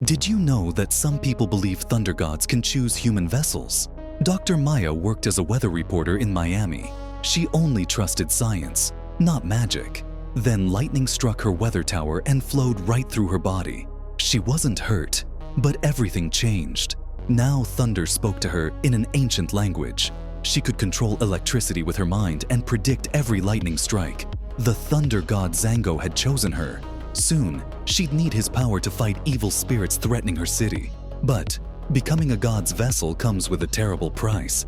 Did you know that some people believe thunder gods can choose human vessels? Dr. Maya worked as a weather reporter in Miami. She only trusted science, not magic. Then lightning struck her weather tower and flowed right through her body. She wasn't hurt, but everything changed. Now thunder spoke to her in an ancient language. She could control electricity with her mind and predict every lightning strike. The thunder god Xango had chosen her. Soon, she'd need his power to fight evil spirits threatening her city. But becoming a god's vessel comes with a terrible price.